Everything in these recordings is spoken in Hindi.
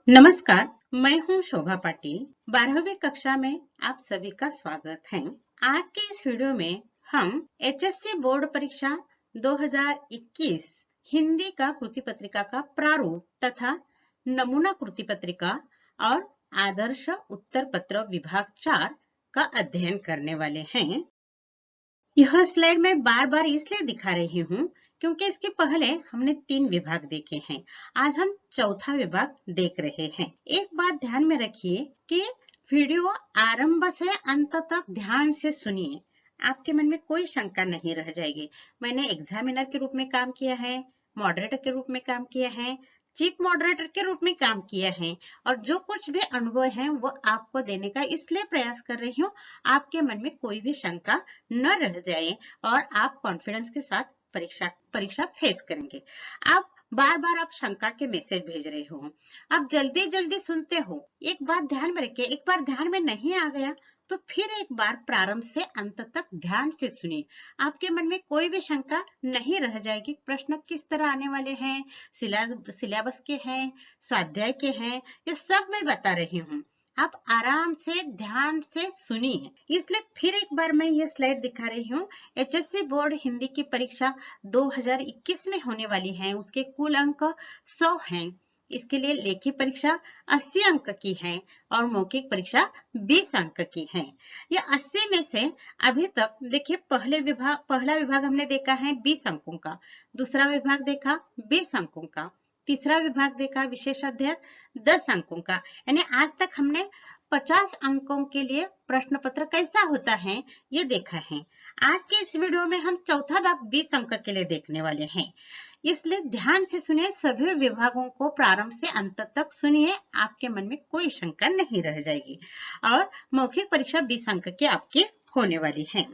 नमस्कार, मैं हूँ शोभा पाटिल। 12वीं कक्षा में आप सभी का स्वागत है। आज के इस वीडियो में हम एचएससी बोर्ड परीक्षा 2021 हिंदी का कृति पत्रिका का प्रारूप तथा नमूना कृति पत्रिका और आदर्श उत्तर पत्र विभाग 4 का अध्ययन करने वाले हैं। यह स्लाइड मैं बार बार इसलिए दिखा रही हूँ क्योंकि इसके पहले हमने 3 विभाग देखे हैं। आज हम चौथा विभाग देख रहे हैं। एक बात ध्यान में रखिए कि वीडियो आरंभ से अंत तक ध्यान से सुनिए। आपके मन में कोई शंका नहीं रह जाएगी। मैंने एग्जामिनर के रूप में काम किया है, मॉडरेटर के रूप में काम किया है, चीफ मॉडरेटर के रूप में काम किया है और जो कुछ भी अनुभव है वो आपको देने का इसलिए प्रयास कर रही हूँ आपके मन में कोई भी शंका न रह जाए और आप कॉन्फिडेंस के साथ परीक्षा फेस करेंगे। आप शंका के मैसेज भेज रहे हो, आप जल्दी जल्दी सुनते हो। एक बात ध्यान में रखिए, एक बार ध्यान में नहीं आ गया तो फिर एक बार प्रारंभ से अंत तक ध्यान से सुनिए। आपके मन में कोई भी शंका नहीं रह जाएगी। प्रश्न किस तरह आने वाले हैं, सिलेबस के हैं, स्वाध्याय के हैं, ये सब मैं बता रही हूँ। आप आराम से ध्यान से सुनिए। इसलिए फिर एक बार मैं ये स्लाइड दिखा रही हूँ। एचएससी बोर्ड हिंदी की परीक्षा 2021 में होने वाली है। उसके कुल अंक 100 हैं। इसके लिए लेखी परीक्षा 80 अंक की है और मौखिक परीक्षा 20 अंक की है। ये 80 में से अभी तक देखिए पहला विभाग हमने देखा है 20 अंकों का, दूसरा विभाग देखा 20 अंकों का, तीसरा विभाग देखा विशेष अध्ययन 10 अंकों का। यानी आज तक हमने 50 अंकों के लिए प्रश्न पत्र कैसा होता है ये देखा है। आज के इस वीडियो में हम चौथा भाग 20 अंक के लिए देखने वाले हैं। इसलिए ध्यान से सुनिए, सभी विभागों को प्रारंभ से अंत तक सुनिए। आपके मन में कोई शंका नहीं रह जाएगी और मौखिक परीक्षा 20 अंक की आपकी होने वाली है।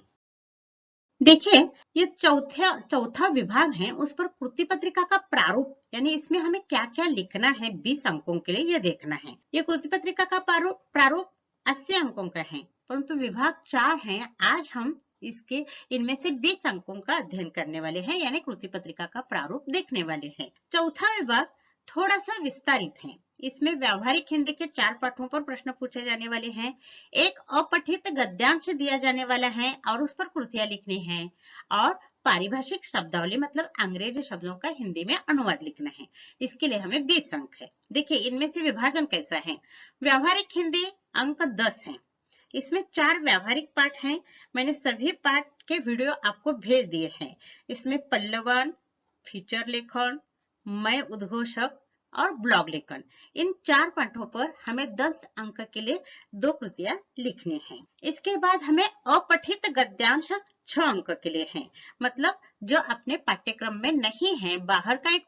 देखिए, ये चौथा विभाग है, उस पर कृति पत्रिका का प्रारूप यानी इसमें हमें क्या क्या लिखना है 20 अंकों के लिए ये देखना है। ये कृति पत्रिका का प्रारूप 80 अंकों का है, परंतु विभाग 4 है। आज हम इनमें से 20 अंकों का अध्ययन करने वाले हैं, यानी कृति पत्रिका का प्रारूप देखने वाले हैं। चौथा विभाग थोड़ा सा विस्तारित है। इसमें व्यावहारिक हिंदी के 4 पाठों पर प्रश्न पूछे जाने वाले हैं। एक अपठित गद्यांश दिया जाने वाला है और उस पर कृतियां लिखनी है और पारिभाषिक शब्दावली मतलब अंग्रेजी शब्दों का हिंदी में अनुवाद लिखना है। इसके लिए हमें 20 अंक है। देखिए इनमें से विभाजन कैसा है। व्यावहारिक हिंदी अंक 10 है। इसमें 4 व्यावहारिक पाठ हैं। मैंने सभी पाठ के वीडियो आपको भेज दिए हैं। इसमें पल्लवन, फीचर लेखन, मैं उद्घोषक और ब्लॉग लेखन, इन 4 पाठों पर हमें 10 अंक के लिए 2 कृतियां लिखनी है। इसके बाद हमें अपठित गद्यांश 6 अंक के लिए है। मतलब जो अपने पाठ्यक्रम में नहीं है, बाहर का एक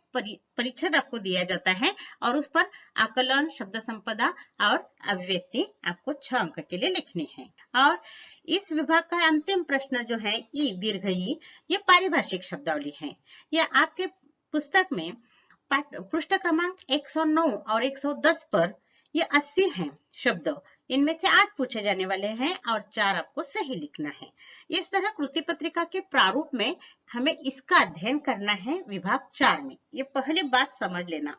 परिच्छेद आपको दिया जाता है और उस पर आकलन, शब्द संपदा और अभिव्यक्ति आपको 6 अंक के लिए लिखनी है। और इस विभाग का अंतिम प्रश्न जो है ई दीर्घ ई, ये पारिभाषिक शब्दावली है। यह आपके पुस्तक में पृष्ठ क्रमांक 109 और 110 पर ये 80 हैं शब्द। इनमें से 8 पूछे जाने वाले हैं और 4 आपको सही लिखना है। इस तरह कृति पत्रिका के प्रारूप में हमें इसका अध्ययन करना है विभाग 4 में। ये पहली बात समझ लेना।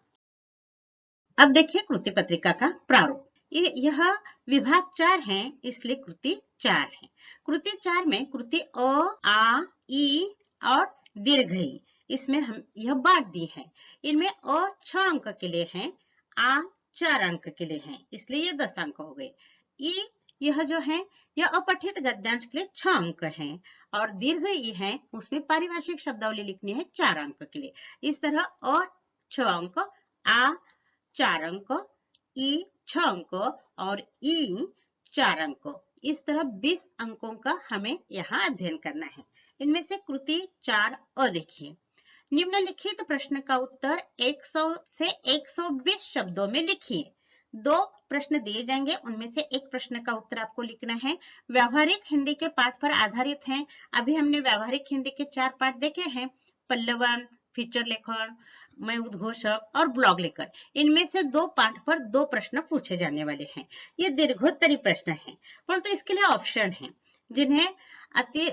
अब देखिए कृति पत्रिका का प्रारूप। यह विभाग 4 है, इसलिए कृति 4 है। कृति 4 में कृति अ, आ, ई और दीर्घ ई, इसमें हम यह बांट दी है। इनमें अ 6 अंक के लिए है, आ 4 अंक के लिए है, इसलिए ये 10 अंक हो गए। ई यह जो है यह अपठित गद्यांश के लिए 6 अंक है और दीर्घ ई है, उसमें पारिभाषिक शब्दावली लिखनी है 4 अंक के लिए। इस तरह अ 6 अंक, आ 4 अंक, ई 6 अंक और ई 4 अंक। इस तरह 20 अंकों का हमें यहाँ अध्ययन करना है। इनमें से कृति 4 अ देखिए। निम्नलिखित प्रश्न का उत्तर 100 से 120 शब्दों में लिखिए। 2 प्रश्न दिए जाएंगे, उनमें से एक प्रश्न का उत्तर आपको लिखना है। व्यावहारिक हिंदी के पाठ पर आधारित है। अभी हमने व्यावहारिक हिंदी के 4 पाठ देखे हैं, पल्लवन, फीचर लेखन, मैं उद्घोषक और ब्लॉग लेखन। इनमें से 2 पाठ पर 2 प्रश्न पूछे जाने वाले हैं। ये दीर्घोत्तरी प्रश्न है, परंतु इसके लिए ऑप्शन है जिन्हें अति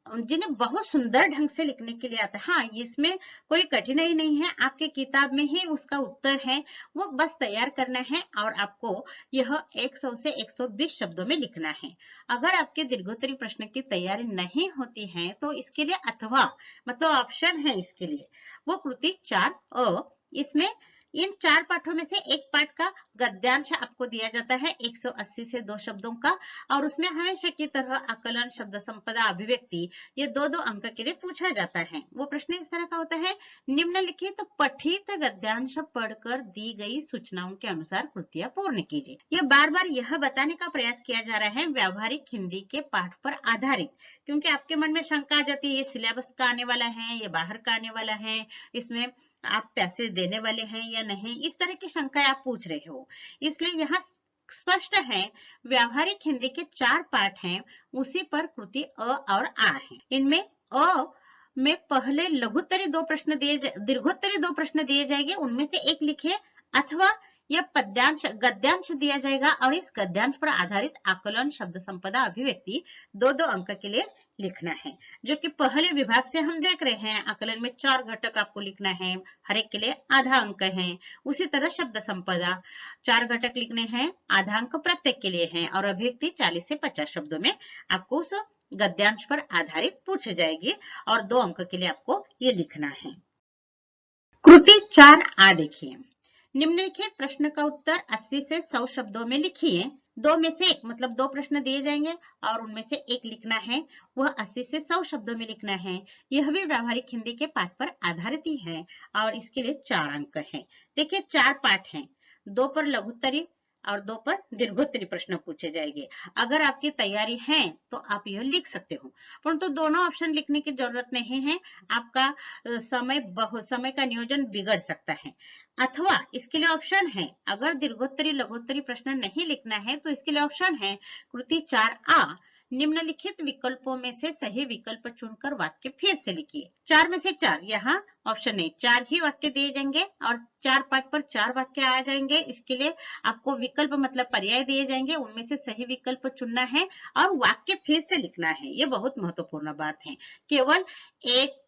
जिन्हें बहुत सुंदर ढंग से लिखने के लिए आता है। हाँ, इसमें कोई कठिनाई नहीं है, आपके किताब में ही उसका उत्तर है, वो बस तैयार करना है और आपको यह 100 से 120 शब्दों में लिखना है। अगर आपके दीर्घोत्तरी प्रश्न की तैयारी नहीं होती है तो इसके लिए अथवा मतलब ऑप्शन है इसके लिए, वो कृति 4 इसमें इन 4 पाठों में से एक पाठ का गद्यांश आपको दिया जाता है 180 से 2 शब्दों का, और उसमें हमेशा की तरह आकलन, शब्द संपदा, अभिव्यक्ति ये 2-2 अंक के लिए पूछा जाता है। वो प्रश्न इस तरह का होता है, निम्नलिखित पठित गद्यांश पढ़कर दी गई सूचनाओं के अनुसार कृतियां पूर्ण कीजिए। ये बार बार यह बताने का प्रयास किया जा रहा है व्यावहारिक हिंदी के पाठ पर आधारित, क्योंकि आपके मन में शंका आ जाती है ये सिलेबस का आने वाला है, ये बाहर का आने वाला है, इसमें आप पैसे देने वाले हैं या नहीं, इस तरह की शंकाएं आप पूछ रहे हो। इसलिए यहाँ स्पष्ट है व्यावहारिक हिंदी के 4 पाठ हैं, उसी पर कृति अ और आ है। इनमें अ में पहले लघुत्तरी 2 प्रश्न दिए, दीर्घोत्तरी 2 प्रश्न दिए जाएंगे, उनमें से एक लिखिए, अथवा यह पद्यांश गद्यांश दिया जाएगा और इस गद्यांश पर आधारित आकलन, शब्द संपदा, अभिव्यक्ति 2-2 अंक के लिए लिखना है, जो कि पहले विभाग से हम देख रहे हैं। आकलन में 4 घटक आपको लिखना है, हर एक के लिए आधा अंक है। उसी तरह शब्द संपदा 4 घटक लिखने हैं, आधा अंक प्रत्येक के लिए है, और अभिव्यक्ति 40 से 50 शब्दों में आपको उस गद्यांश पर आधारित पूछी जाएगी और 2 अंक के लिए आपको ये लिखना है। कृति 4 देखिए, निम्नलिखित प्रश्न का उत्तर 80 से 100 शब्दों में लिखिए। 2 में से एक मतलब 2 प्रश्न दिए जाएंगे और उनमें से एक लिखना है, वह 80 से 100 शब्दों में लिखना है। यह भी व्यावहारिक हिंदी के पाठ पर आधारित ही है और इसके लिए 4 अंक हैं। देखिए 4 पाठ हैं, 2 पर लघुत्तरी और 2 पर दीर्घोत्तरी प्रश्न पूछे जाएंगे। अगर आपकी तैयारी है तो आप यह लिख सकते हो, परंतु दोनों ऑप्शन लिखने की जरूरत नहीं है, आपका समय का नियोजन बिगड़ सकता है। अथवा इसके लिए ऑप्शन है, अगर दीर्घोत्तरी लघुत्तरी प्रश्न नहीं लिखना है तो इसके लिए ऑप्शन है कृति 4 निम्नलिखित विकल्पों में से सही विकल्प चुनकर वाक्य फिर से लिखिए। 4 में से 4, यहाँ ऑप्शन नहीं, 4 ही वाक्य दिए जाएंगे और 4 पाठ पर 4 वाक्य आ जाएंगे। इसके लिए आपको विकल्प मतलब पर्याय दिए जाएंगे, उनमें से सही विकल्प चुनना है और वाक्य फिर से लिखना है। ये बहुत महत्वपूर्ण बात है। केवल एक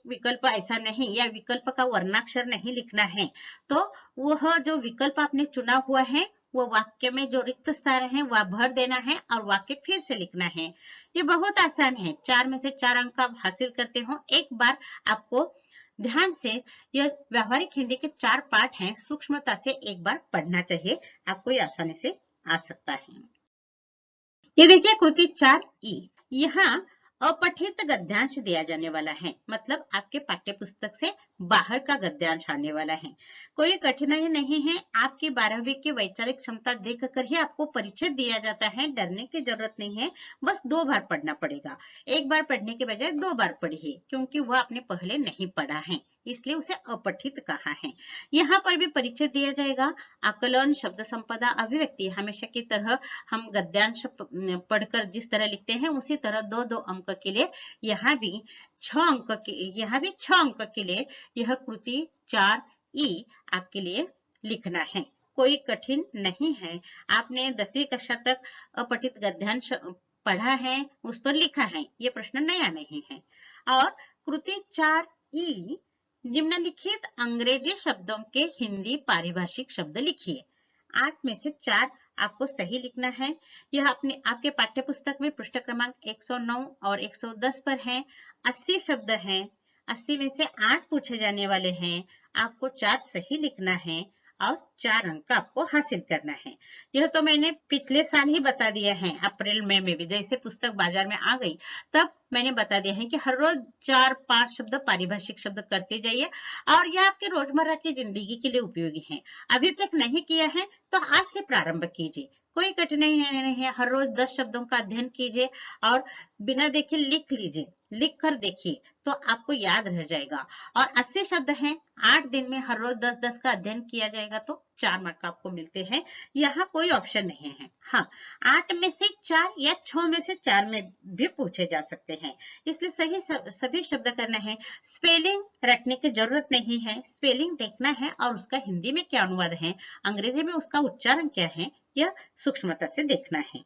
विकल्प ऐसा नहीं, या विकल्प का वर्णाक्षर नहीं लिखना है, तो वह जो विकल्प आपने चुना हुआ है वो वाक्य में जो रिक्त स्थान है वह भर देना है और वाक्य फिर से लिखना है। ये बहुत आसान है, 4 में से 4 अंक आप हासिल करते हो। एक बार आपको ध्यान से यह व्यावहारिक हिंदी के 4 पाठ हैं, सूक्ष्मता से एक बार पढ़ना चाहिए, आपको ये आसानी से आ सकता है। ये देखिए कृति 4 यहाँ अपठित गद्यांश दिया जाने वाला है, मतलब आपके पाठ्य पुस्तक से बाहर का गद्यांश आने वाला है। कोई कठिनाई नहीं है, आपकी 12वीं की वैचारिक क्षमता देखकर ही आपको परिचय दिया जाता है, डरने की जरूरत नहीं है। बस 2 बार पढ़ना पड़ेगा, एक बार पढ़ने के बजाय 2 बार पढ़िए, क्योंकि वह आपने पहले नहीं पढ़ा है, इसलिए उसे अपठित कहा है। यहाँ पर भी परिचय दिया जाएगा, आकलन, शब्द संपदा, अभिव्यक्ति हमेशा की तरह हम गद्यांश पढ़कर जिस तरह लिखते हैं उसी तरह 2-2 अंक के लिए यहाँ भी 6 अंक के लिए यह कृति 4 आपके लिए लिखना है। कोई कठिन नहीं है, आपने 10वीं कक्षा तक अपठित गद्यांश पढ़ा है, उस पर लिखा है, ये प्रश्न नया नहीं है। और कृति 4 निम्नलिखित अंग्रेजी शब्दों के हिंदी पारिभाषिक शब्द लिखिए। 8 में से 4 आपको सही लिखना है। यह आपके पाठ्य पुस्तक में पृष्ठ क्रमांक 109 और 110 पर है। 80 शब्द हैं, 80 में से 8 पूछे जाने वाले हैं, आपको 4 सही लिखना है और 4 अंक आपको हासिल करना है। यह तो मैंने पिछले साल ही बता दिया है, अप्रैल मई में भी जैसे पुस्तक बाजार में आ गई तब मैंने बता दिया है कि हर रोज 4-5 शब्द पारिभाषिक शब्द करते जाइए और यह आपके रोजमर्रा की जिंदगी के लिए उपयोगी है। अभी तक नहीं किया है तो आज से प्रारंभ कीजिए, कोई कठिनाई नहीं है। हर रोज 10 शब्दों का अध्ययन कीजिए और बिना देखे लिख लीजिए, लिख कर देखिए तो आपको याद रह जाएगा। और 80 शब्द हैं, 8 दिन में हर रोज 10-10 का अध्ययन किया जाएगा तो 4 मार्क आपको मिलते हैं। यहाँ कोई ऑप्शन नहीं है। हाँ, 8 में से 4 या 6 में से 4 में भी पूछे जा सकते हैं, इसलिए सभी शब्द करना है। स्पेलिंग रटने की जरूरत नहीं है, स्पेलिंग देखना है और उसका हिंदी में क्या अनुवाद है, अंग्रेजी में उसका उच्चारण क्या है, यह सूक्ष्मता से देखना है।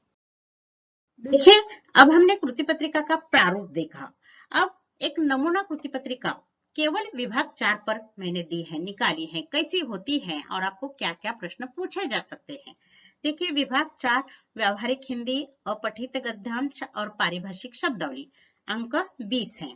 देखिए, अब हमने कृति पत्रिका का प्रारूप देखा। अब एक नमूना कृति पत्रिका केवल विभाग 4 पर मैंने दी है, निकाली है, कैसी होती है और आपको क्या क्या प्रश्न पूछे जा सकते हैं। देखिए, विभाग 4 व्यावहारिक हिंदी, अपठित गद्यांश और पारिभाषिक शब्दावली, अंक 20 है।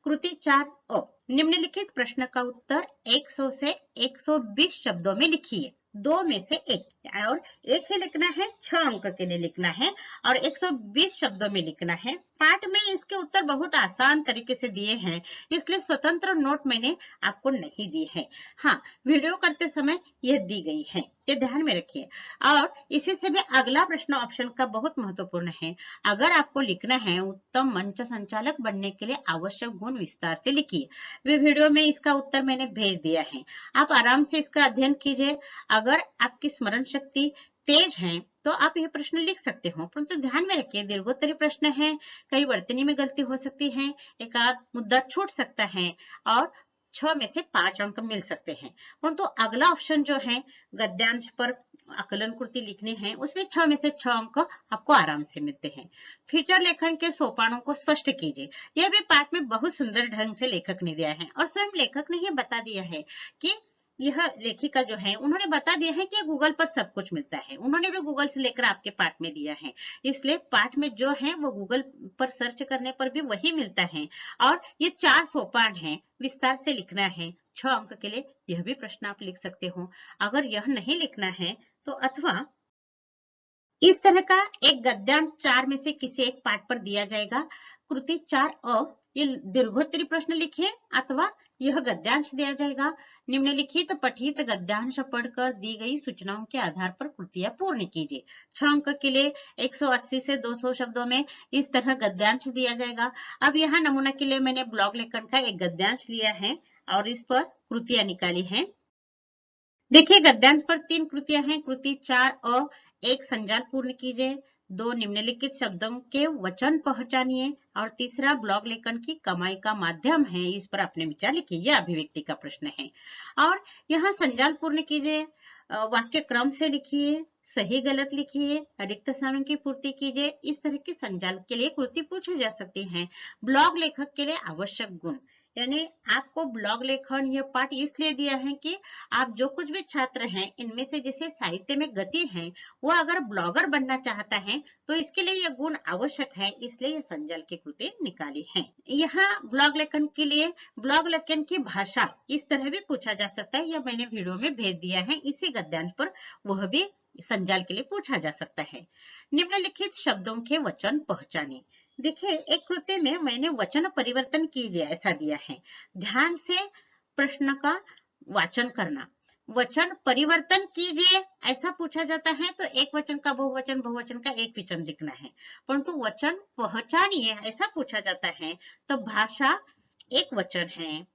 कृति 4 अ, निम्नलिखित प्रश्न का उत्तर 100 से 120 शब्दों में लिखिए। दो में से एक, और एक ही लिखना है, 6 अंक के लिए लिखना है और 120 शब्दों में लिखना है। पाठ में इसके उत्तर बहुत आसान तरीके से दिए हैं, इसलिए स्वतंत्र नोट मैंने आपको नहीं दी है। हाँ, वीडियो करते समय यह दी गई है, ये ध्यान में रखिए। और इसी से भी अगला प्रश्न ऑप्शन का बहुत महत्वपूर्ण है। अगर आपको लिखना है उत्तम मंच संचालक बनने के लिए आवश्यक गुण विस्तार से लिखिए। वे वीडियो में इसका उत्तर मैंने भेज दिया है, आप आराम से इसका अध्ययन कीजिए। अगर आपकी स्मरण शक्ति तेज है तो आप यह प्रश्न लिख सकते हो, परंतु ध्यान में रखिए दीर्घोत्तरी प्रश्न है, कई वर्तनी में गलती हो सकती है, एक आध मुद्दा छूट सकता है और 6 में से 5 अंक मिल सकते हैं। परंतु अगला ऑप्शन जो है गद्यांश पर आकलन कृति लिखनी है, उसमें 6 में से 6 अंक आपको आराम से मिलते हैं। फीचर लेखन के सोपानों को स्पष्ट कीजिए। यह भी पाठ में बहुत सुंदर ढंग से लेखक ने दिया है और स्वयं लेखक ने ही बता दिया है कि यह लेखिका जो है उन्होंने बता दिया है कि गूगल पर सब कुछ मिलता है, उन्होंने भी गूगल से लेकर आपके पाठ में दिया है, इसलिए पाठ में जो है वो गूगल पर सर्च करने पर भी वही मिलता है। और ये 4 सोपान है, विस्तार से लिखना है 6 अंक के लिए, यह भी प्रश्न आप लिख सकते हो। अगर यह नहीं लिखना है तो अथवा इस तरह का एक गद्यांश 4 में से किसी एक पाठ पर दिया जाएगा, कृति 4 अ, ये दीर्घोत्तरी प्रश्न लिखिए अथवा यह गद्यांश दिया जाएगा। निम्नलिखित पठित गद्यांश पढ़कर दी गई सूचनाओं के आधार पर कृतियां पूर्ण कीजिए। 6 अंक के लिए 180 से 200 शब्दों में इस तरह गद्यांश दिया जाएगा। अब यहाँ नमूना के लिए मैंने ब्लॉग लेखन का एक गद्यांश लिया है और इस पर कृतियां निकाली है। देखिए, गद्यांश पर 3 कृतियां हैं। कृति 4 अ, एक संजाल पूर्ण कीजिए, 2 निम्नलिखित शब्दों के वचन पहचानिए और तीसरा ब्लॉग लेखन की कमाई का माध्यम है, इस पर अपने विचार लिखिए। यह अभिव्यक्ति का प्रश्न है और यहाँ संजाल पूर्ण कीजिए, वाक्य क्रम से लिखिए, सही गलत लिखिए, रिक्त स्थानों की पूर्ति कीजिए। इस तरह की संजाल के लिए कृति पूछी जा सकती है। ब्लॉग लेखक के लिए आवश्यक गुण, यानी आपको ब्लॉग लेखन यह पाठ इसलिए दिया है कि आप जो कुछ भी छात्र हैं इनमें से जिसे साहित्य में गति है वो अगर ब्लॉगर बनना चाहता है तो इसके लिए यह गुण आवश्यक है, इसलिए यह संजाल की कृति निकाली है। यहाँ ब्लॉग लेखन के लिए ब्लॉग लेखन की भाषा इस तरह भी पूछा जा सकता है, यह मैंने वीडियो में भेज दिया है इसी गद्यांश पर, वह भी संजाल के लिए पूछा जा सकता है। निम्नलिखित शब्दों के वचन पहचाने। देखिए, एक कृति में मैंने वचन परिवर्तन कीजिए ऐसा दिया है, ध्यान से प्रश्न का वाचन करना। वचन परिवर्तन कीजिए ऐसा पूछा जाता है तो एक वचन का बहुवचन, बहुवचन का एक वचन लिखना है, परंतु वचन पहचानिए ऐसा पूछा जाता है तो भाषा एक वचन है,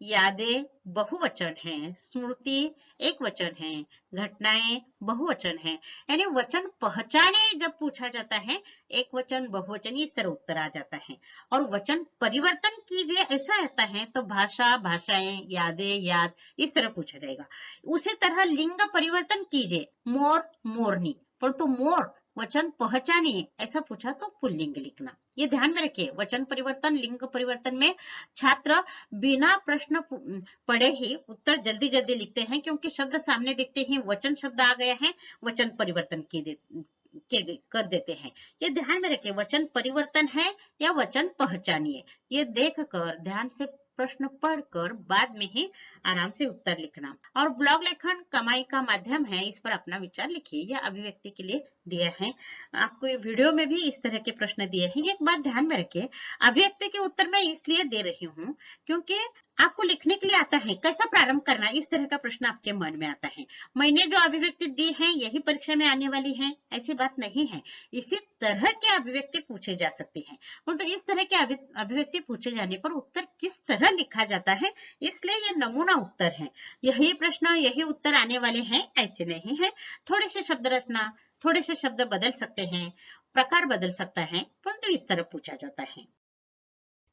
यादें बहुवचन है, स्मृति एक वचन है, घटनाएं बहुवचन है। यानी वचन पहचाने जब पूछा जाता है एक वचन बहुवचन इस तरह उत्तर आ जाता है। और वचन परिवर्तन कीजिए ऐसा आता है तो भाषा भाषाएं, यादें याद, इस तरह पूछा जाएगा। उसी तरह लिंग परिवर्तन कीजिए, मोर मोरनी, परंतु मोर वचन पहचानिए ऐसा पूछा तो पुल्लिंग लिखना। ये ध्यान में रखिए, वचन परिवर्तन लिंग परिवर्तन में छात्र बिना प्रश्न पढ़े ही उत्तर जल्दी जल्दी लिखते हैं, क्योंकि शब्द सामने दिखते ही वचन शब्द आ गया है, वचन परिवर्तन कर देते हैं। ये ध्यान में रखें, वचन परिवर्तन है या वचन पहचानिए, ये देख कर ध्यान से प्रश्न पढ़कर बाद में ही आराम से उत्तर लिखना। और ब्लॉग लेखन कमाई का माध्यम है, इस पर अपना विचार लिखिए, यह अभिव्यक्ति के लिए दिया है। आपको ये वीडियो में भी इस तरह के प्रश्न दिए हैं। एक बात ध्यान में रखिए, अभिव्यक्ति के उत्तर मैं इसलिए दे रही हूँ क्योंकि आपको लिखने के लिए आता है, कैसा प्रारंभ करना, इस तरह का प्रश्न आपके मन में आता है। मैंने जो अभिव्यक्ति दी है यही परीक्षा में आने वाली है ऐसी बात नहीं है, इसी तरह के अभिव्यक्ति पूछे जा सकती है। तो इस तरह के अभिव्यक्ति पूछे जाने पर उत्तर किस तरह लिखा जाता है, इसलिए ये नमूना उत्तर है। यही प्रश्न यही उत्तर आने वाले हैं ऐसे नहीं है, थोड़े से शब्द रचना, थोड़े से शब्द बदल सकते हैं, प्रकार बदल सकता है, परंतु इस तरह पूछा जाता है।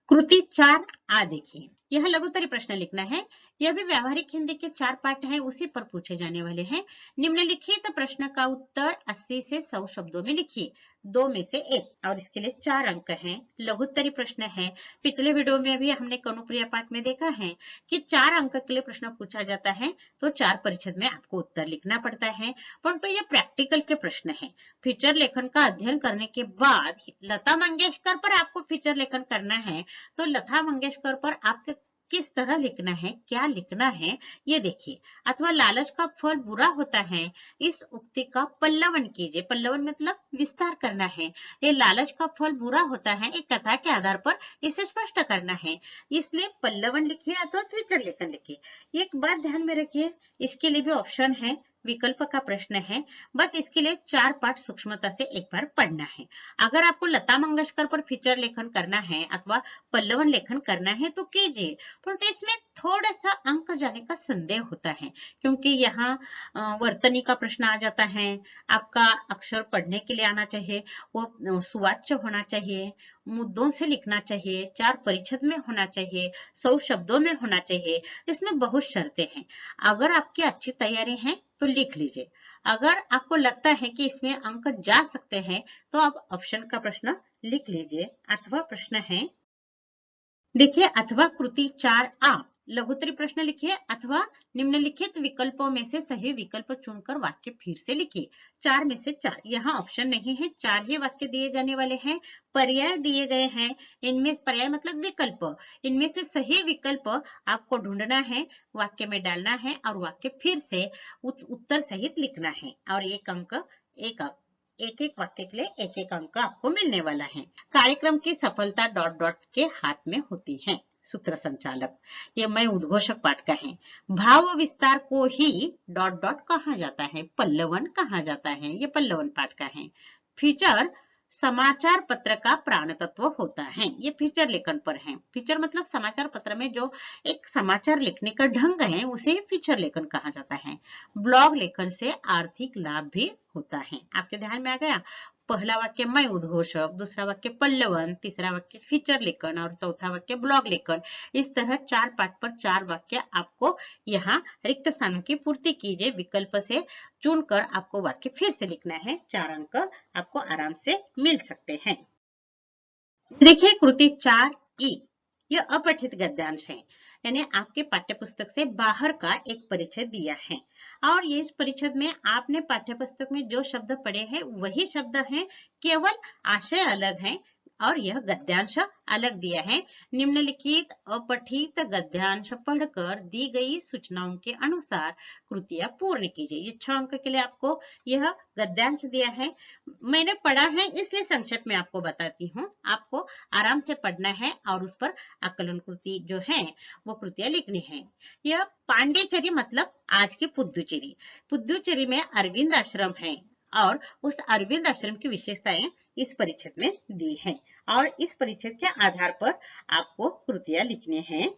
कृति 4 देखिए, यह लघुत्तरी प्रश्न लिखना है। यह भी व्यावहारिक हिंदी के 4 पाठ हैं, उसी पर पूछे जाने वाले हैं। निम्नलिखित प्रश्न का उत्तर 80 से 100 शब्दों में लिखिए, 2 में से 1, और इसके लिए 4 अंक हैं। लघुत्तरी प्रश्न है। पिछले वीडियो में भी हमने कनुप्रिया पाठ में देखा है कि 4 अंक के लिए प्रश्न पूछा जाता है तो 4 परिच्छेद में आपको उत्तर लिखना पड़ता है। परंतु ये प्रैक्टिकल के प्रश्न है। फीचर लेखन का अध्ययन करने के बाद लता मंगेशकर पर आपको फीचर लेखन करना है, तो लता मंगेशकर पर आपके किस तरह लिखना है, क्या लिखना है, ये देखिए। अथवा लालच का फल बुरा होता है, इस उक्ति का पल्लवन कीजिए। पल्लवन मतलब विस्तार करना है। ये लालच का फल बुरा होता है, एक कथा के आधार पर इसे स्पष्ट करना है, इसलिए पल्लवन लिखिए अथवा फीचर लेखन लिखिए। एक बात ध्यान में रखिए, इसके लिए भी ऑप्शन है, विकल्प का प्रश्न है। बस इसके लिए 4 पाठ सूक्ष्मता से एक बार पढ़ना है। अगर आपको लता मंगेशकर पर फीचर लेखन करना है अथवा पल्लवन लेखन करना है तो कीजिए, परंतु इसमें थोड़ा सा अंक जाने का संदेह होता है, क्योंकि यहाँ वर्तनी का प्रश्न आ जाता है। आपका अक्षर पढ़ने के लिए आना चाहिए, वो सुवाच्य होना चाहिए, मुद्दों से लिखना चाहिए, 4 परिच्छेद में होना चाहिए, 100 शब्दों में होना चाहिए। इसमें बहुत शर्तें हैं। अगर आपकी अच्छी तैयारी है तो लिख लीजिए। अगर आपको लगता है कि इसमें अंक जा सकते हैं तो आप ऑप्शन का प्रश्न लिख लीजिए। अथवा प्रश्न है, देखिए, अथवा कृति 4A लघुत्तरी प्रश्न लिखिए अथवा निम्नलिखित विकल्पों में से सही विकल्प चुनकर वाक्य फिर से लिखिए। 4 में से 4, यहाँ ऑप्शन नहीं है, 4 ही वाक्य दिए जाने वाले हैं। पर्याय दिए गए हैं, इनमें पर्याय मतलब विकल्प, इनमें से सही विकल्प आपको ढूंढना है, वाक्य में डालना है और वाक्य फिर से उत्तर सहित लिखना है। और एक अंक एक वाक्य के लिए एक अंक आपको मिलने वाला है। कार्यक्रम की सफलता ... के हाथ में होती है। सूत्र संचालक, ये मैं उद्घोषक पाठ का है। भाव विस्तार को ही ... कहा जाता है, पल्लवन कहा जाता है। ये पल्लवन पाठ का है। फीचर समाचार पत्र का प्राण तत्व होता है। ये फीचर लेखन पर है। फीचर मतलब समाचार पत्र में जो एक समाचार लिखने का ढंग है उसे फीचर लेखन कहा जाता है। ब्लॉग लेखन से आर्थिक लाभ भी होता है। आपके ध्यान में आ गया। पहला वाक्य मैं उद्घोषक, दूसरा वाक्य पल्लवन, तीसरा वाक्य फीचर लेखन और चौथा वाक्य ब्लॉग लेखन। इस तरह 4 पाठ पर 4 वाक्य आपको यहाँ रिक्त स्थानों की पूर्ति कीजिए। विकल्प से चुनकर आपको वाक्य फिर से लिखना है। 4 अंक आपको आराम से मिल सकते हैं। देखिए, कृति 4E, यह अपठित गद्यांश है, यानी आपके पाठ्यपुस्तक से बाहर का एक परिच्छेद दिया है और ये परिच्छेद में आपने पाठ्यपुस्तक में जो शब्द पढ़े हैं वही शब्द हैं, केवल आशय अलग है और यह गद्यांश अलग दिया है। निम्नलिखित अपठित गद्यांश पढ़कर दी गई सूचनाओं के अनुसार कृतियां पूर्ण कीजिए। ये 6 अंक के लिए आपको यह गद्यांश दिया है। मैंने पढ़ा है इसलिए संक्षेप में आपको बताती हूँ। आपको आराम से पढ़ना है और उस पर आकलन कृति जो है वो कृतियां लिखनी है। यह पांडिचेरी मतलब आज की पुदुचेरी। पुदुचेरी में अरविंद आश्रम है और उस अरविंद आश्रम की विशेषताएं इस परिच्छेद में दी हैं और इस परिच्छेद के आधार पर आपको कृतियां लिखनी हैं।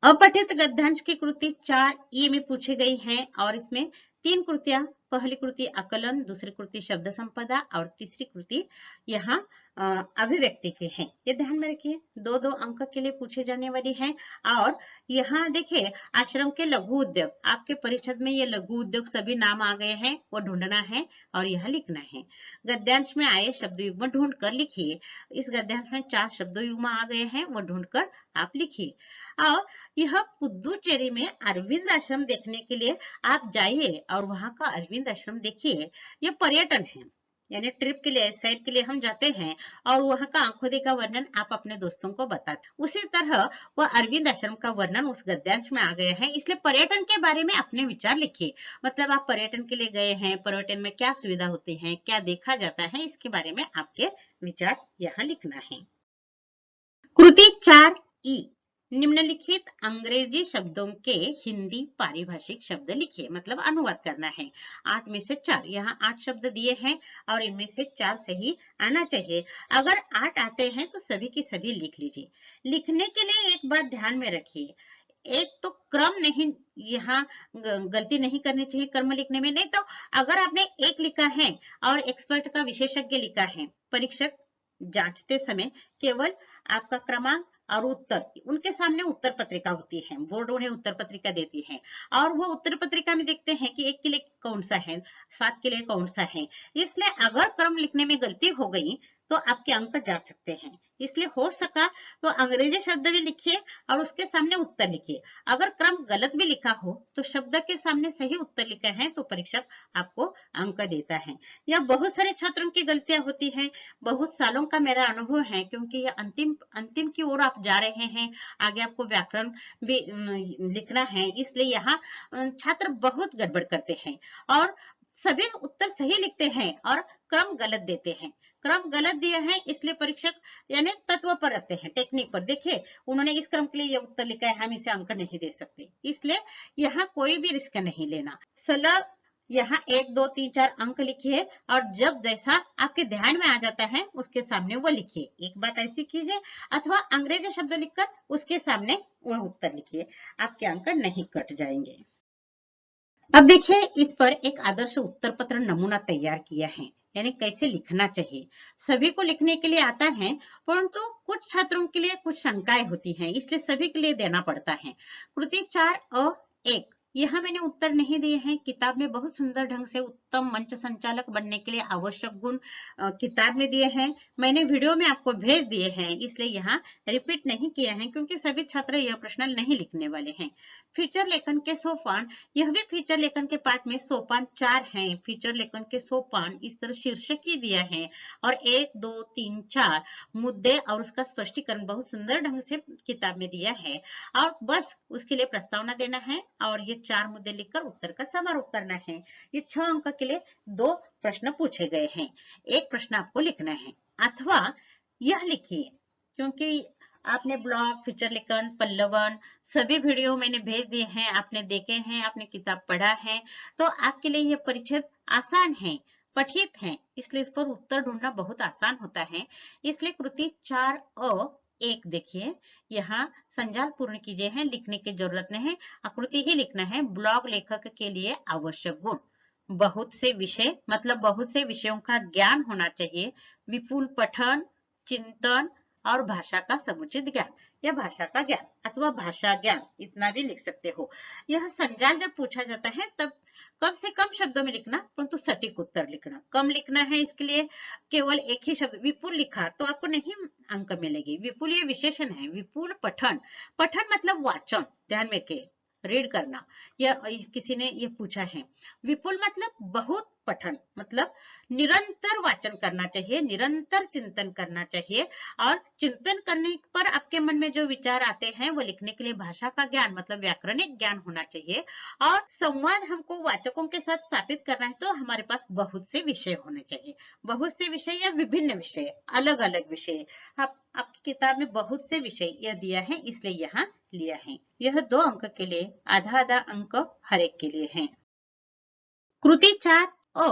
अपठित गद्यांश की कृति 4E में पूछी गई है और इसमें 3 कृतियां, पहली कृति आकलन, दूसरी कृति शब्द संपदा और तीसरी कृति यहाँ अभिव्यक्ति की है। ये ध्यान में रखिए। 2-2 अंक के लिए पूछे जाने वाली है। और यहाँ देखिए, आश्रम के लघु उद्योग, आपके परिच्छेद में ये लघु उद्योग सभी नाम आ गए हैं, वो ढूंढना है और यह लिखना है। गद्यांश में आए शब्द युग्म ढूंढ कर लिखिए। इस गद्यांश में 4 शब्द युग्म आ गए हैं, वो ढूंढकर आप लिखिए। और यह पुदुचेरी में अरविंद आश्रम देखने के लिए आप जाइए और वहां का अरविंद आश्रम देखिए। यह पर्यटन है, यानी ट्रिप के लिए, सैर के लिए हम जाते हैं और वहां का आंखों देखा वर्णन आप अपने दोस्तों को बताते। उसी तरह वह अरविंद आश्रम का वर्णन उस गद्यांश में आ गया है, इसलिए पर्यटन के बारे में अपने विचार लिखिए। मतलब आप पर्यटन के लिए गए हैं, पर्यटन में क्या सुविधा होती है, क्या देखा जाता है, इसके बारे में आपके विचार यहाँ लिखना है। कृति 4E, निम्नलिखित अंग्रेजी शब्दों के हिंदी पारिभाषिक शब्द लिखिए, मतलब अनुवाद करना है। 8 में से 4, यहाँ 8 शब्द दिए हैं और इनमें से 4 सही आना चाहिए। अगर 8 आते हैं तो सभी की सभी लिख लीजिए। लिखने के लिए एक बात ध्यान में रखिए, एक तो क्रम नहीं, यहाँ गलती नहीं करनी चाहिए कर्म लिखने में। नहीं तो अगर आपने एक लिखा है और एक्सपर्ट का विशेषज्ञ लिखा है, परीक्षक जांचते समय केवल आपका क्रमांक और उत्तर, उनके सामने उत्तर पत्रिका होती है, बोर्ड उन्हें उत्तर पत्रिका देती है और वो उत्तर पत्रिका में देखते हैं कि 1 के लिए कौन सा है, 7 के लिए कौन सा है। इसलिए अगर क्रम लिखने में गलती हो गई तो आपके अंक जा सकते हैं। इसलिए हो सका तो अंग्रेजी शब्द भी लिखिए और उसके सामने उत्तर लिखिए। अगर क्रम गलत भी लिखा हो तो शब्द के सामने सही उत्तर लिखा है तो परीक्षक आपको अंक देता है। यह बहुत सारे छात्रों की गलतियां होती हैं। बहुत सालों का मेरा अनुभव है, क्योंकि यह अंतिम अंतिम की ओर आप जा रहे हैं, आगे आपको व्याकरण भी लिखना है, इसलिए यहाँ छात्र बहुत गड़बड़ करते हैं और सभी उत्तर सही लिखते हैं और क्रम गलत देते हैं। क्रम गलत दिया है इसलिए परीक्षक यानी तत्व पर रखते हैं, टेक्निक पर। देखिए उन्होंने इस क्रम के लिए ये उत्तर लिखा है, हम इसे अंक नहीं दे सकते। इसलिए यहाँ कोई भी रिस्क नहीं लेना, सलग यहाँ 1 2 3 4 अंक लिखिए और जब जैसा आपके ध्यान में आ जाता है उसके सामने वो लिखिए। एक बात ऐसी कीजिए, अथवा अंग्रेजी शब्द लिखकर उसके सामने वह उत्तर लिखिए, आपके अंक नहीं कट जाएंगे। अब देखिए इस पर एक आदर्श उत्तर पत्र नमूना तैयार किया है, यानी कैसे लिखना चाहिए। सभी को लिखने के लिए आता है, परंतु कुछ छात्रों के लिए कुछ शंकाएं होती हैं, इसलिए सभी के लिए देना पड़ता है। कृति 4A1 यहाँ मैंने उत्तर नहीं दिए हैं। किताब में बहुत सुंदर ढंग से उत्तम मंच संचालक बनने के लिए आवश्यक गुण किताब में दिए हैं, मैंने वीडियो में आपको भेज दिए हैं, इसलिए यहाँ रिपीट नहीं किया है क्योंकि सभी छात्र यह प्रश्न नहीं लिखने वाले हैं। फीचर लेखन के सोपान, यह भी फीचर लेखन के पाठ में सोपान 4 हैं। फीचर लेखन के सोपान इस तरह शीर्षक ही दिया है और 1 2 3 4 मुद्दे और उसका स्पष्टीकरण बहुत सुंदर ढंग से किताब में दिया है और बस उसके लिए प्रस्तावना देना है और ये 4 मुद्दे लिखकर उत्तर का समारोह करना है। ये 6 अंक के लिए 2 प्रश्न पूछे गए हैं, एक प्रश्न आपको लिखना है। अथवा यह लिखिए, क्योंकि आपने ब्लॉग, फीचर लेखन, पल्लवन सभी वीडियो मैंने भेज दिए हैं, आपने देखे हैं, आपने किताब पढ़ा है, तो आपके लिए यह परिच्छेद आसान है, पठित है, इसलिए इस पर उत्तर ढूंढना बहुत आसान होता है। इसलिए कृति 4A1 देखिए, यहाँ संजाल पूर्ण कीजिए हैं, लिखने की जरूरत नहीं है, आकृति ही लिखना है। ब्लॉग लेखक के लिए आवश्यक गुण, बहुत से विषय मतलब बहुत से विषयों का ज्ञान होना चाहिए, विपुल पठन, चिंतन और भाषा का समुचित ज्ञान या भाषा का ज्ञान अथवा भाषा ज्ञान, इतना भी लिख सकते हो। यह संजाल जब पूछा जाता है तब कम से कम शब्दों में लिखना, परंतु सटीक उत्तर लिखना, कम लिखना है। इसके लिए केवल एक ही शब्द विपुल लिखा तो आपको नहीं अंक मिलेगी। विपुल ये विशेषण है। विपुल पठन, पठन मतलब वाचन, ध्यान में के रीड करना, या किसी ने ये पूछा है। विपुल मतलब बहुत पठन, मतलब निरंतर वाचन करना चाहिए, निरंतर चिंतन करना चाहिए और चिंतन करने पर आपके मन में जो विचार आते हैं वो लिखने के लिए भाषा का ज्ञान मतलब व्याकरणिक ज्ञान होना चाहिए। और संवाद हमको वाचकों के साथ स्थापित करना है तो हमारे पास बहुत से विषय होने चाहिए, बहुत से विषय या विभिन्न विषय, अलग अलग विषय। आपकी किताब में बहुत से विषय यह दिया है, इसलिए यहाँ लिया है। यह 2 अंक के लिए आधा आधा अंक हर एक के लिए है। कृति 4A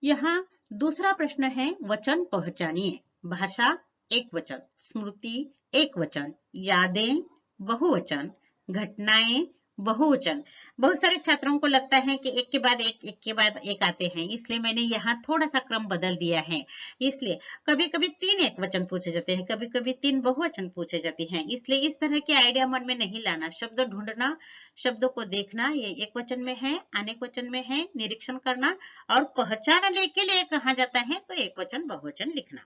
यहाँ दूसरा प्रश्न है, वचन पहचानिए। भाषा एक वचन, स्मृति एक वचन, यादें बहुवचन, घटनाएं बहुवचन। बहुत सारे छात्रों को लगता है कि एक के बाद एक के बाद एक आते हैं, इसलिए मैंने यहाँ थोड़ा सा क्रम बदल दिया है। इसलिए कभी कभी 3 एक वचन पूछे जाते हैं, कभी कभी 3 बहुवचन पूछे जाते हैं, इसलिए इस तरह के आइडिया मन में नहीं लाना। शब्द ढूंढना, शब्दों को देखना, ये एक वचन में है, अनेक वचन में है, निरीक्षण करना और पहचानने के लिए कहा जाता है तो एक वचन बहुवचन लिखना।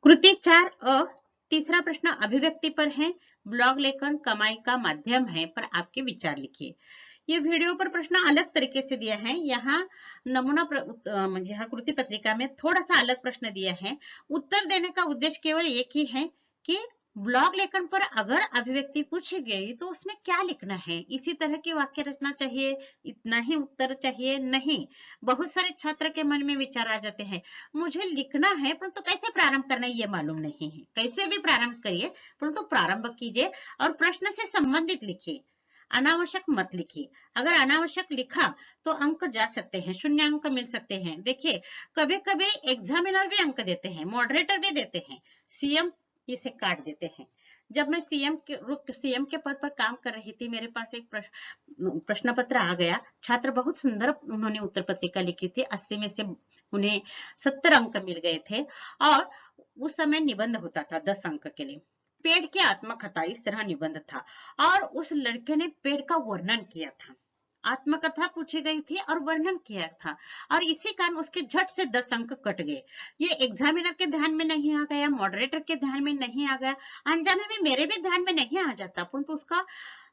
कृति 4A तीसरा प्रश्न अभिव्यक्ति पर है। ब्लॉग लेखन कमाई का माध्यम है, पर आपके विचार लिखिए। ये वीडियो पर प्रश्न अलग तरीके से दिया है, यहाँ नमूना यहाँ कृति पत्रिका में थोड़ा सा अलग प्रश्न दिया है। उत्तर देने का उद्देश्य केवल एक ही है कि ब्लॉग लेखन पर अगर अभिव्यक्ति पूछी गई तो उसमें क्या लिखना है, इसी तरह की वाक्य रचना चाहिए, इतना ही उत्तर चाहिए नहीं। बहुत सारे छात्र के मन में विचार आ जाते हैं, मुझे लिखना है परंतु कैसे प्रारंभ करना है ये मालूम नहीं है। कैसे भी प्रारंभ करिए, परंतु प्रारंभ कीजिए और प्रश्न से संबंधित लिखिए, अनावश्यक मत लिखिए। अगर अनावश्यक लिखा तो अंक जा सकते हैं, 0 अंक मिल सकते हैं। देखिए कभी कभी एग्जामिनर भी अंक देते हैं, मॉडरेटर भी देते हैं, सीएम इसे काट देते हैं। जब मैं सीएम के पद पर काम कर रही थी, मेरे पास एक प्रश्न पत्र आ गया। छात्र बहुत सुंदर उन्होंने उत्तर पत्रिका लिखी थी, 80 में से उन्हें 70 अंक मिल गए थे और उस समय निबंध होता था 10 अंक के लिए। पेड़ की आत्मकथा, इस तरह निबंध था। और उस लड़के ने पेड़ का वर्णन किया था, आत्मकथा पूछी गई थी और वर्णन किया था, और इसी कारण उसके झट से 10 अंक कट गए। ये एग्जामिनर के ध्यान में नहीं आ गया, मॉडरेटर के ध्यान में नहीं आ गया, अनजाने में मेरे भी ध्यान में नहीं आ जाता, परंतु उसका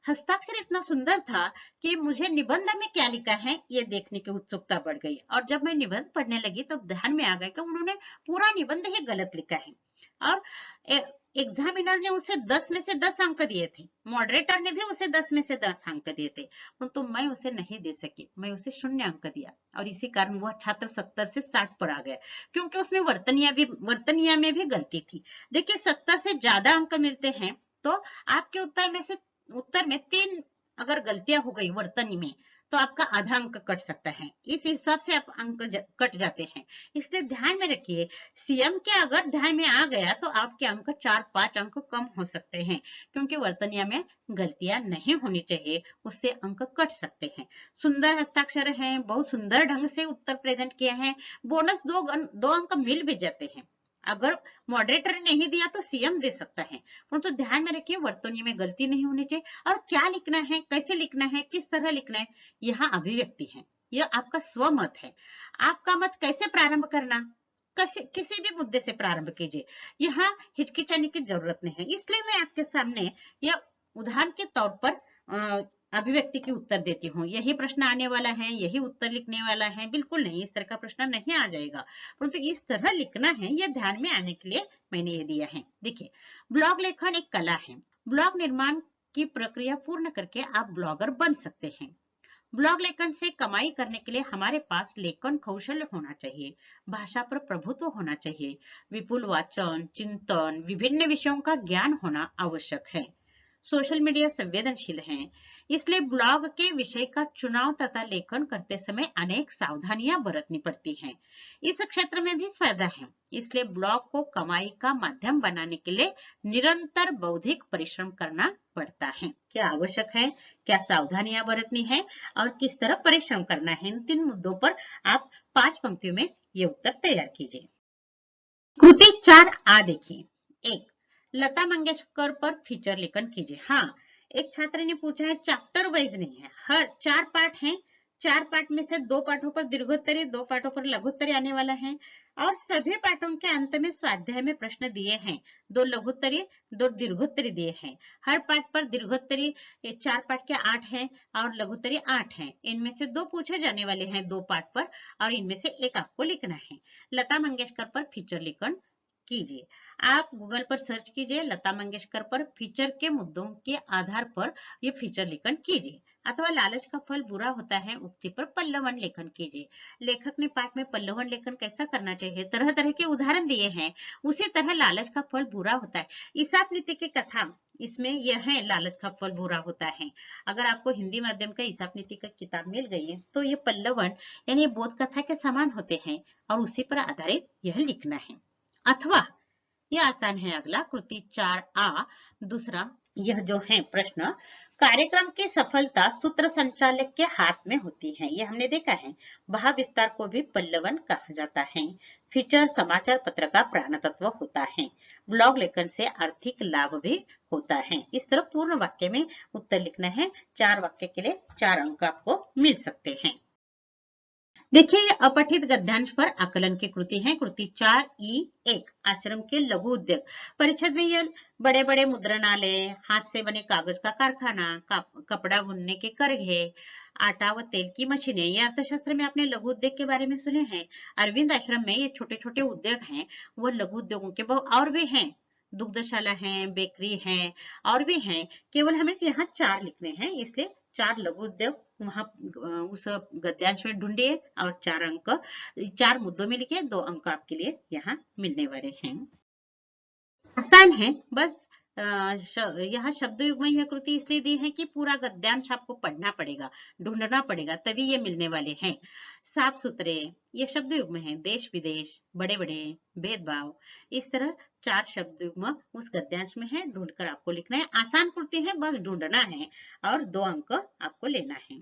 हस्ताक्षर इतना सुंदर था कि मुझे निबंध में क्या लिखा है ये देखने की उत्सुकता बढ़ गई। और जब मैं निबंध पढ़ने लगी तो ध्यान में आ गया कि उन्होंने पूरा निबंध ही गलत लिखा है। और एग्जामिनर ने उसे 10 में से 10 अंक दिए थे, मॉडरेटर ने भी उसे 10 में से 10 अंक दिए थे, परंतु मैं उसे नहीं दे सकी, मैं उसे 0 अंक दिया। और इसी कारण वह छात्र 70 से 60 पर आ गया, क्योंकि उसमें वर्तनिया में भी गलती थी। देखिए 70 से ज्यादा अंक मिलते हैं तो आपके उत्तर में 3 अगर गलतियां हो गई वर्तनी में तो आपका आधा अंक कट सकता है, इस हिसाब से आप अंक कट जाते हैं। इसलिए ध्यान में रखिए, सीएम के अगर ध्यान में आ गया तो आपके अंक 4-5 अंक कम हो सकते हैं, क्योंकि वर्तनिया में गलतियां नहीं होनी चाहिए, उससे अंक कट सकते हैं। सुंदर हस्ताक्षर है, बहुत सुंदर ढंग से उत्तर प्रेजेंट किया है, बोनस 2 अंक मिल भी जाते हैं। अगर मॉडरेटर ने नहीं दिया तो सीएम दे सकता है, परंतु ध्यान में रखिए वर्तनी में गलती नहीं होनी चाहिए। और क्या लिखना है, कैसे लिखना है, किस तरह लिखना है, यहाँ अभिव्यक्ति है, यह आपका स्वमत है। आपका मत कैसे प्रारंभ करना, किसी भी मुद्दे से प्रारंभ कीजिए, यहाँ हिचकिचाने की जरूरत नहीं है। इसलिए मैं आपके सामने यह उदाहरण के तौर पर अभिव्यक्ति की उत्तर देती हूँ। यही प्रश्न आने वाला है, यही उत्तर लिखने वाला है, बिल्कुल नहीं, इस तरह का प्रश्न नहीं आ जाएगा, परंतु इस तरह लिखना है, यह ध्यान में आने के लिए मैंने ये दिया है। देखिए, ब्लॉग लेखन एक कला है। ब्लॉग निर्माण की प्रक्रिया पूर्ण करके आप ब्लॉगर बन सकते हैं। ब्लॉग लेखन से कमाई करने के लिए हमारे पास लेखन कौशल्य होना चाहिए, भाषा पर प्रभुत्व होना चाहिए, विपुल वाचन, चिंतन, विभिन्न विषयों का ज्ञान होना आवश्यक है। सोशल मीडिया संवेदनशील है, इसलिए ब्लॉग के विषय का चुनाव तथा लेखन करते समय अनेक सावधानियां बरतनी पड़ती हैं। इस क्षेत्र में भी स्पर्धा है, इसलिए ब्लॉग को कमाई का माध्यम बनाने के लिए निरंतर बौद्धिक परिश्रम करना पड़ता है। क्या आवश्यक है, क्या सावधानियां बरतनी है और किस तरह परिश्रम करना है, इन 3 मुद्दों पर आप 5 पंक्तियों में ये उत्तर तैयार कीजिए। कृति 4A देखिए। 1, लता मंगेशकर पर फीचर लेखन कीजिए। हाँ, एक छात्र ने पूछा है, चैप्टर वाइज नहीं है, हर 4 पाठ हैं, 4 पाठ में से 2 पाठों पर दीर्घोत्तरी, 2 पाठों पर लघुत्तरी आने वाला है, और सभी पाठों के अंत में स्वाध्याय में प्रश्न दिए हैं, 2 लघुत्तरी 2 दीर्घोत्तरी दिए हैं। हर पाठ पर दीर्घोत्तरी 4 पाठ के 8 है और लघुत्तरी 8 है, इनमें से 2 पूछे जाने वाले हैं 2 पाठ पर, और इनमें से 1 आपको लिखना है। लता मंगेशकर पर फीचर लेखन कीजिए। आप गूगल पर सर्च कीजिए, लता मंगेशकर पर फीचर के मुद्दों के आधार पर ये फीचर लेखन कीजिए। अथवा लालच का फल बुरा होता है उक्ति पर पल्लवन लेखन कीजिए। लेखक ने पाठ में पल्लवन लेखन कैसा करना चाहिए, तरह तरह के उदाहरण दिए हैं, उसी तरह लालच का फल बुरा होता है। ईसाप नीति की कथा इसमें यह है, लालच का फल बुरा होता है। अगर आपको हिंदी माध्यम का ईसाप नीति का किताब मिल गई है तो ये पल्लवन यानी बोध कथा के समान होते हैं, और उसी पर आधारित यह लिखना है। अथवा यह आसान है, अगला कृति 4A दूसरा, यह जो है प्रश्न, कार्यक्रम की सफलता सूत्र संचालक के हाथ में होती है, यह हमने देखा है। भाव विस्तार को भी पल्लवन कहा जाता है। फीचर समाचार पत्र का प्राण तत्व होता है। ब्लॉग लेखन से आर्थिक लाभ भी होता है। इस तरह पूर्ण वाक्य में उत्तर लिखना है। 4 वाक्य के लिए 4 अंक आपको मिल सकते हैं। देखिए, ये अपठित गद्यांश पर आकलन की कृति है। कृति 4E1, आश्रम के लघु उद्योग। परिषद में ये बड़े बड़े मुद्रणालय, हाथ से बने कागज का कारखाना, कपड़ा बुनने के करघे, आटा व तेल की मशीनें, ये अर्थशास्त्र में आपने लघु उद्योग के बारे में सुने हैं। अरविंद आश्रम में ये छोटे छोटे उद्योग हैं, वो लघु उद्योगों के बहुत और भी हैं, दुग्धशाला है, बेकरी है, और भी हैं, केवल हमें यहाँ 4 लिखने हैं, इसलिए 4 लघु उद्योग वहां उस गद्यांश में ढूंढिए और 4 अंक 4 मुद्दों में लिखिए, 2 अंक आपके लिए यहाँ मिलने वाले हैं। आसान है, बस यहाँ शब्द युग्म यह कृति इसलिए दी है कि पूरा गद्यांश आपको पढ़ना पड़ेगा, ढूंढना पड़ेगा, तभी ये मिलने वाले हैं। साफ सुथरे, ये शब्द युग्म है। देश विदेश, बड़े बड़े, भेदभाव, इस तरह 4 शब्द युग्म उस गद्यांश में है, ढूंढकर आपको लिखना है। आसान कृति है, बस ढूंढना है और 2 अंक आपको लेना है।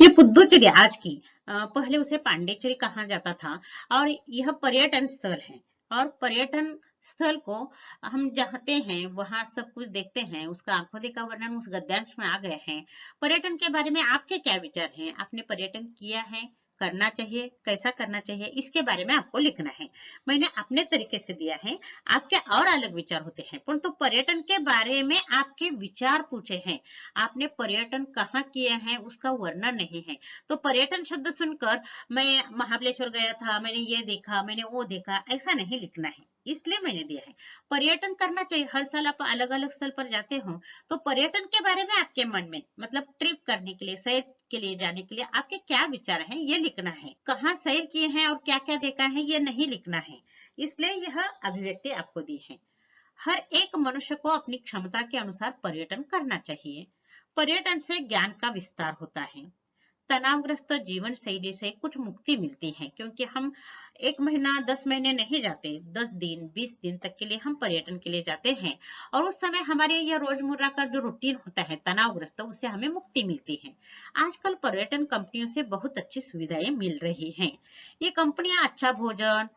ये पुद्दुचेरी आज की, पहले उसे पांडिचेरी कहा जाता था, और यह पर्यटन स्थल है और पर्यटन स्थल को हम जाते हैं, वहां सब कुछ देखते हैं, उसका आंखों देखा वर्णन उस गद्यांश में आ गए हैं। पर्यटन के बारे में आपके क्या विचार हैं? आपने पर्यटन किया है, करना चाहिए, कैसा करना चाहिए, इसके बारे में आपको लिखना है। मैंने अपने तरीके से दिया है, आपके और अलग विचार होते हैं, परंतु पर्यटन के बारे में आपके विचार पूछे हैं। आपने पर्यटन कहाँ किया है उसका वर्णन नहीं है। तो पर्यटन शब्द सुनकर मैं महाबलेश्वर गया था, मैंने ये देखा, मैंने वो देखा, ऐसा नहीं लिखना है। इसलिए मैंने दिया है। पर्यटन करना चाहिए, हर साल आप अलग अलग स्थल पर जाते हो, तो पर्यटन के बारे में आपके मन में, मतलब ट्रिप करने के लिए, सैर के लिए जाने के लिए आपके क्या विचार हैं, ये लिखना है। कहाँ सैर किए हैं और क्या क्या देखा है, ये नहीं लिखना है। इसलिए यह अभिव्यक्ति आपको दी है। हर एक मनुष्य को अपनी क्षमता के अनुसार पर्यटन करना चाहिए। पर्यटन से ज्ञान का विस्तार होता है। तनावग्रस्त जीवन शैली से कुछ मुक्ति मिलती है, क्योंकि हम 1 महीना 10 महीने नहीं जाते, 10 दिन 20 दिन तक के लिए हम पर्यटन के लिए जाते हैं, और उस समय हमारे यह रोजमर्रा का जो रूटीन होता है तनावग्रस्त, उससे हमें मुक्ति मिलती है। आजकल पर्यटन कंपनियों से बहुत अच्छी सुविधाएं मिल रही हैं। ये कंपनियां अच्छा भोजन,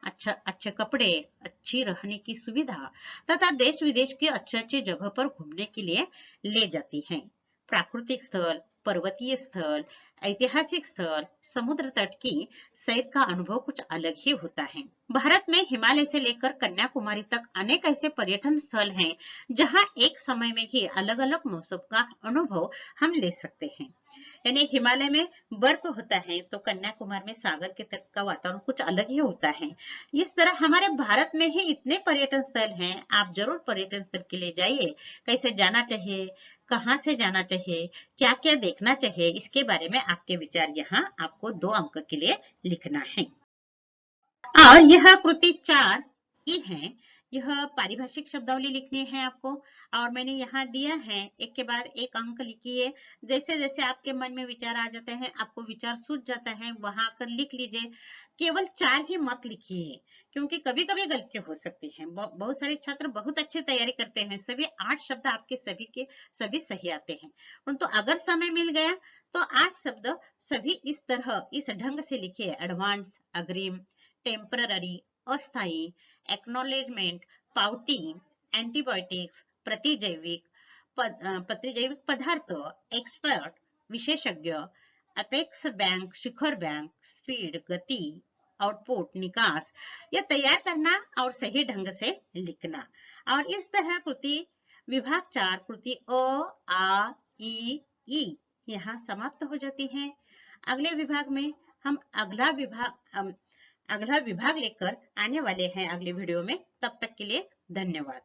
अच्छे कपड़े, अच्छी रहने की सुविधा तथा देश विदेश के अच्छे अच्छे जगह पर घूमने के लिए ले जाती हैं। प्राकृतिक स्थल, पर्वतीय स्थल, ऐतिहासिक स्थल, समुद्र तट की सैर का अनुभव कुछ अलग ही होता है। भारत में हिमालय से लेकर कन्याकुमारी तक अनेक ऐसे पर्यटन स्थल हैं, जहां एक समय में ही अलग अलग मौसम का अनुभव हम ले सकते हैं। यानी हिमालय में बर्फ होता है, तो कन्याकुमारी में सागर के तट का वातावरण कुछ अलग ही होता है। इस तरह हमारे भारत में ही इतने पर्यटन स्थल हैं, आप जरूर पर्यटन स्थल के लिए जाइए। कैसे जाना चाहिए, कहाँ से जाना चाहिए, क्या क्या देखना चाहिए, इसके बारे में आपके विचार यहाँ आपको 2 अंक के लिए लिखना है। और यह कृति 4 की है। यह पारिभाषिक शब्दावली लिखनी है आपको, और मैंने यहाँ दिया है, एक के बाद एक अंक लिखिए। जैसे जैसे आपके मन में विचार आ जाते हैं, आपको विचार सूझ जाता है, वहां आकर लिख लीजिए। केवल 4 ही मत लिखिए, क्योंकि कभी कभी गलती हो सकती है। बहुत सारे छात्र बहुत अच्छी तैयारी करते हैं, सभी 8 शब्द आपके सभी के सभी सही आते हैं, परंतु अगर समय मिल गया तो 8 शब्द सभी इस तरह, इस ढंग से लिखिए। एडवांस, अग्रिम, टेम्पररी, अस्थायी, एक्नॉलेजमेंट, पावती, एंटीबायोटिक्स, प्रतिजैविक पदार्थ, एक्सपर्ट, विशेषज्ञ, अपेक्स बैंक, शिखर बैंक, स्पीड, गति, आउटपुट, निकास, यह तैयार करना और सही ढंग से लिखना। और इस तरह कृति विभाग 4, कृति अ, आ, ई यहाँ समाप्त हो जाती है। अगले विभाग में हम अगला विभाग लेकर आने वाले हैं अगले वीडियो में। तब तक के लिए धन्यवाद।